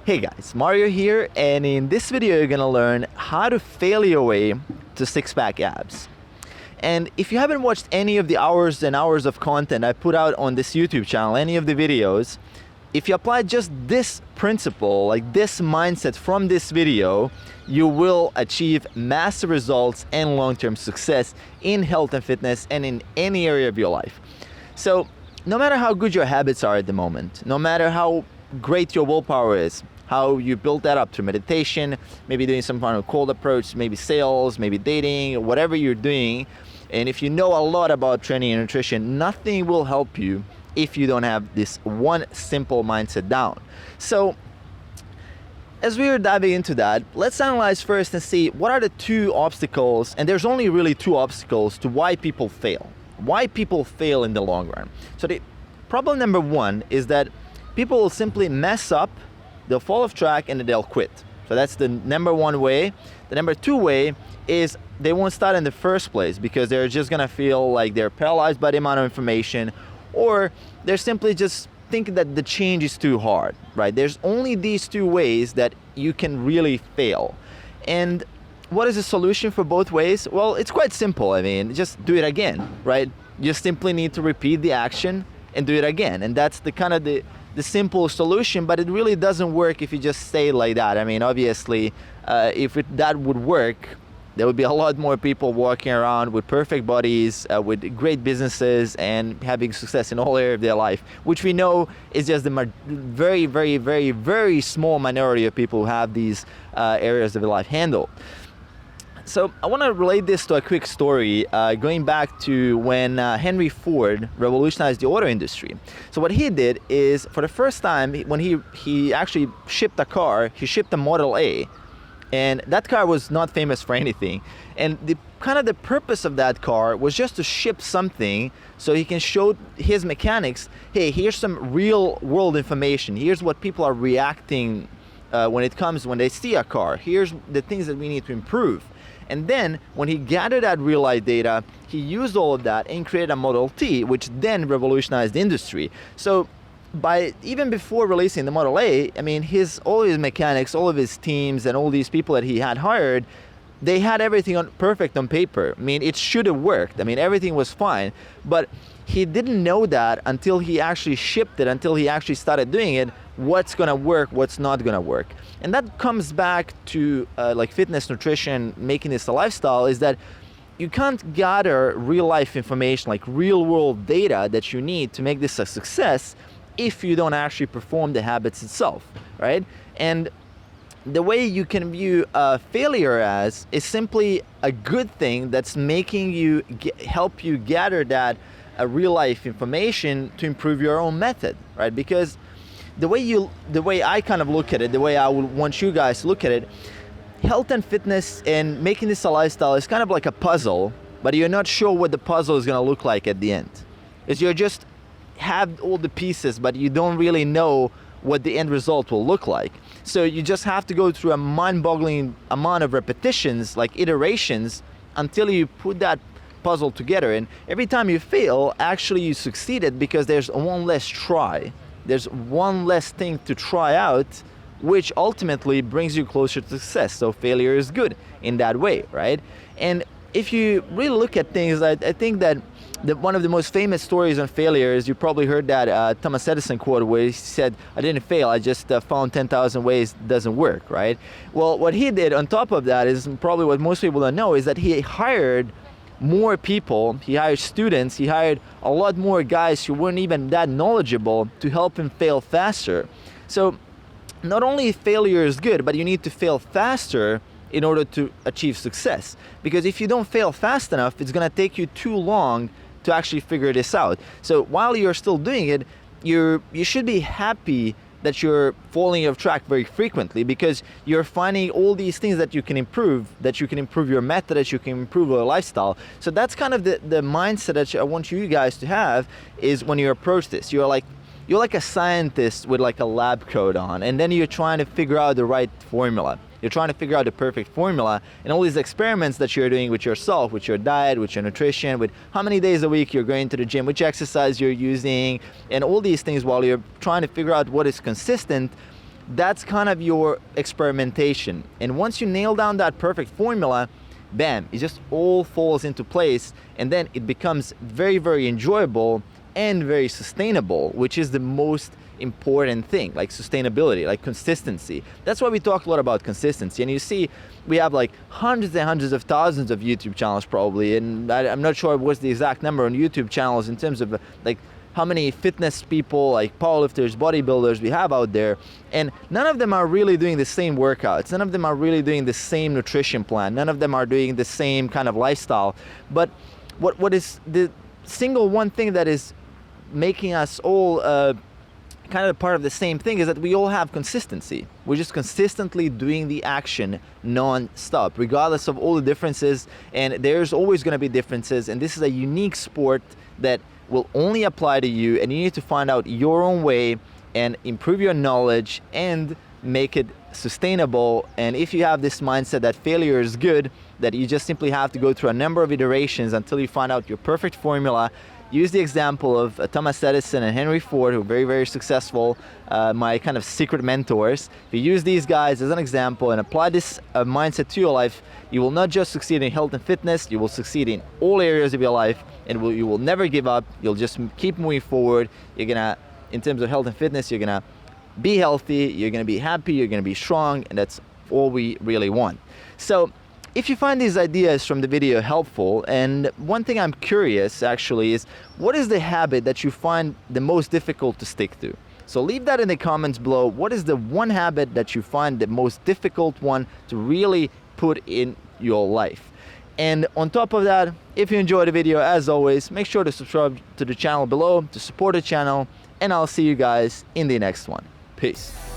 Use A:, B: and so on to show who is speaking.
A: Hey guys, Mario here, and in this video you're gonna learn how to fail your way to six-pack abs. And if you haven't watched any of the hours and hours of content I put out on this YouTube channel, any of the videos, if you apply just this principle, like this mindset from this video, you will achieve massive results and long-term success in health and fitness and in any area of your life. So no matter how good your habits are at the moment, no matter how great your willpower is, how you build that up through meditation, maybe doing some kind of cold approach, maybe sales, maybe dating, whatever you're doing, and if you know a lot about training and nutrition, nothing will help you if you don't have this one simple mindset down. So as we are diving into that, let's analyze first and see what are the two obstacles, and there's only really two obstacles to why people fail. Why people fail in the long run. So the problem number one is that people will simply mess up, they'll fall off track, and then they'll quit. So that's the number one way. The number two way is they won't start in the first place because they're just gonna feel like they're paralyzed by the amount of information, or they're simply just thinking that the change is too hard, right? There's only these two ways that you can really fail. And what is the solution for both ways? Well, it's quite simple. I mean, just do it again, right? You simply need to repeat the action and do it again. And that's the kind of the simple solution, but it really doesn't work if you just say it like that. I mean, obviously, if that would work, there would be a lot more people walking around with perfect bodies, with great businesses, and having success in all areas of their life, which we know is just the very, very, very, very small minority of people who have these areas of their life handled. So I want to relate this to a quick story going back to when Henry Ford revolutionized the auto industry. So what he did is, for the first time, when he actually shipped a car, he shipped a Model A. And that car was not famous for anything. And the purpose of that car was just to ship something so he can show his mechanics, hey, here's some real world information. Here's what people are reacting when they see a car. Here's the things that we need to improve. And then when he gathered that real life data, he used all of that and created a Model T, which then revolutionized the industry. So even before releasing the Model A, I mean, all his mechanics, all of his teams, and all these people that he had hired, they had everything perfect on paper. I mean, it should have worked. I mean, everything was fine. But he didn't know that until he actually shipped it, until he actually started doing it, what's gonna work, what's not gonna work. And that comes back to like fitness, nutrition, making this a lifestyle, is that you can't gather real life information, like real world data that you need to make this a success if you don't actually perform the habits itself, right? And the way you can view failure as is simply a good thing that's making you help you gather that real life information to improve your own method, right? Because the way I kind of look at it, the way I would want you guys to look at it, health and fitness and making this a lifestyle is kind of like a puzzle, but you're not sure what the puzzle is going to look like at the end. You're just have all the pieces, but you don't really know what the end result will look like. So you just have to go through a mind-boggling amount of repetitions, like iterations, until you put that puzzle together. And every time you fail, actually you succeeded because there's one less try. There's one less thing to try out, which ultimately brings you closer to success. So failure is good in that way, right? And if you really look at things, I think that one of the most famous stories on failure is, you probably heard that Thomas Edison quote where he said, I didn't fail, I just found 10,000 ways it doesn't work, right? Well, what he did on top of that is probably what most people don't know, is that he hired more people, he hired students, he hired a lot more guys who weren't even that knowledgeable to help him fail faster. So not only failure is good, but you need to fail faster in order to achieve success. Because if you don't fail fast enough, it's gonna take you too long to actually figure this out. So while you're still doing it, you should be happy that you're falling off track very frequently, because you're finding all these things that you can improve your method, that you can improve your lifestyle. So that's kind of the mindset that I want you guys to have, is when you approach this. You're like a scientist with like a lab coat on, and then you're trying to figure out the right formula. You're trying to figure out the perfect formula, and all these experiments that you're doing with yourself, with your diet, with your nutrition, with how many days a week you're going to the gym, which exercise you're using, and all these things, while you're trying to figure out what is consistent, that's kind of your experimentation. And once you nail down that perfect formula, bam, it just all falls into place, and then it becomes very, very enjoyable and very sustainable, which is the most important thing, like sustainability, like consistency. That's why we talk a lot about consistency. And you see, we have like hundreds and hundreds of thousands of YouTube channels probably, and I'm not sure what's the exact number on YouTube channels in terms of like how many fitness people, like powerlifters, bodybuilders we have out there, and none of them are really doing the same workouts. None of them are really doing the same nutrition plan. None of them are doing the same kind of lifestyle. But what is the single one thing that is making us all kind of part of the same thing is that we all have consistency. We're just consistently doing the action non-stop, regardless of all the differences, and there's always going to be differences, and this is a unique sport that will only apply to you, and you need to find out your own way and improve your knowledge and make it sustainable. And if you have this mindset that failure is good, that you just simply have to go through a number of iterations until you find out your perfect formula. Use the example of Thomas Edison and Henry Ford, who are very, very successful, my kind of secret mentors. If you use these guys as an example and apply this mindset to your life, you will not just succeed in health and fitness, you will succeed in all areas of your life, and you will never give up. You'll just keep moving forward. You're gonna, in terms of health and fitness, you're gonna be healthy, you're gonna be happy, you're gonna be strong, and that's all we really want. So if you find these ideas from the video helpful, and one thing I'm curious actually is, what is the habit that you find the most difficult to stick to? So leave that in the comments below. What is the one habit that you find the most difficult one to really put in your life? And on top of that, if you enjoyed the video, as always, make sure to subscribe to the channel below to support the channel, and I'll see you guys in the next one. Peace.